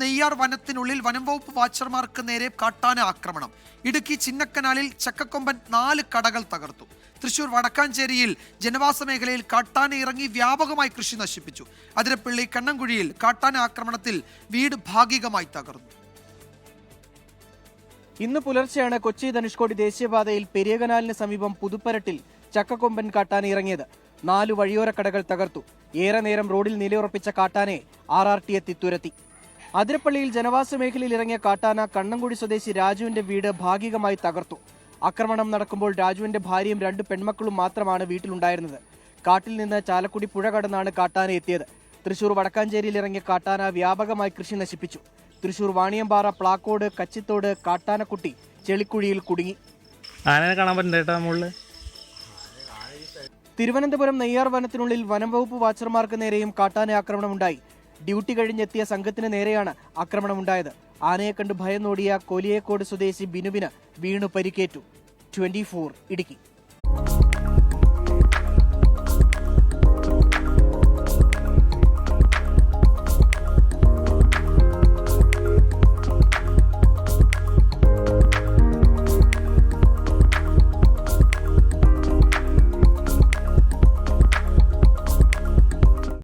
നെയ്യാർ വനത്തിനുള്ളിൽ വനം വകുപ്പ് വാച്ചർമാർക്ക് നേരെ കാട്ടാന ആക്രമണം. ഇടുക്കി ചിന്നക്കനാലിൽ ചക്കക്കൊമ്പൻ 4 കടകൾ തകർത്തു. തൃശൂർ വടക്കാഞ്ചേരിയിൽ ജനവാസ മേഖലയിൽ കാട്ടാന ഇറങ്ങി വ്യാപകമായി കൃഷി നശിപ്പിച്ചു. അതിരപ്പള്ളി കണ്ണൻകുഴിയിൽ കാട്ടാന ആക്രമണത്തിൽ വീട് ഭാഗികമായി തകർന്നു. ഇന്ന് പുലർച്ചെയാണ് കൊച്ചി ധനുഷ്കോടി ദേശീയപാതയിൽ പെരിയകനാലിന് സമീപം പുതുപ്പരട്ടിൽ ചക്കക്കൊമ്പൻ കാട്ടാന ഇറങ്ങിയത്. 4 വഴിയോര കടകൾ തകർത്തു. ഏറെ നേരം റോഡിൽ നിലയുറപ്പിച്ച കാട്ടാനയെ RRT എത്തി തുരത്തി. അതിരപ്പള്ളിയിൽ ജനവാസ മേഖലയിൽ ഇറങ്ങിയ കാട്ടാന കണ്ണൻകുടി സ്വദേശി രാജുവിന്റെ വീട് ഭാഗികമായി തകർത്തു. ആക്രമണം നടക്കുമ്പോൾ രാജുവിന്റെ ഭാര്യയും 2 പെൺമക്കളും മാത്രമാണ് വീട്ടിലുണ്ടായിരുന്നത്. കാട്ടിൽ നിന്ന് ചാലക്കുടി പുഴ കടന്നാണ് കാട്ടാന എത്തിയത്. തൃശൂർ വടക്കാഞ്ചേരിയിൽ ഇറങ്ങിയ കാട്ടാന വ്യാപകമായി കൃഷി നശിപ്പിച്ചു. തൃശൂർ വാണിയമ്പാറ, പ്ലാക്കോട്, കച്ചിത്തോട്, കാട്ടാനക്കുട്ടി ചെളിക്കുഴിയിൽ കുടുങ്ങി. ആനയെ കാണാൻ പറ്റുന്നുണ്ട്. തിരുവനന്തപുരം നെയ്യാർ വനത്തിനുള്ളിൽ വനം വകുപ്പ് വാച്ചർമാർക്ക് നേരെയും കാട്ടാന ആക്രമണമുണ്ടായി. ഡ്യൂട്ടി കഴിഞ്ഞെത്തിയ സംഘത്തിന് നേരെയാണ് ആക്രമണമുണ്ടായത്. ആനയെ കണ്ട് ഭയന്നോടിയ കോലിയേക്കോട് സ്വദേശി ബിനുവിന് വീണു പരിക്കേറ്റു. 24 ഇടുക്കി.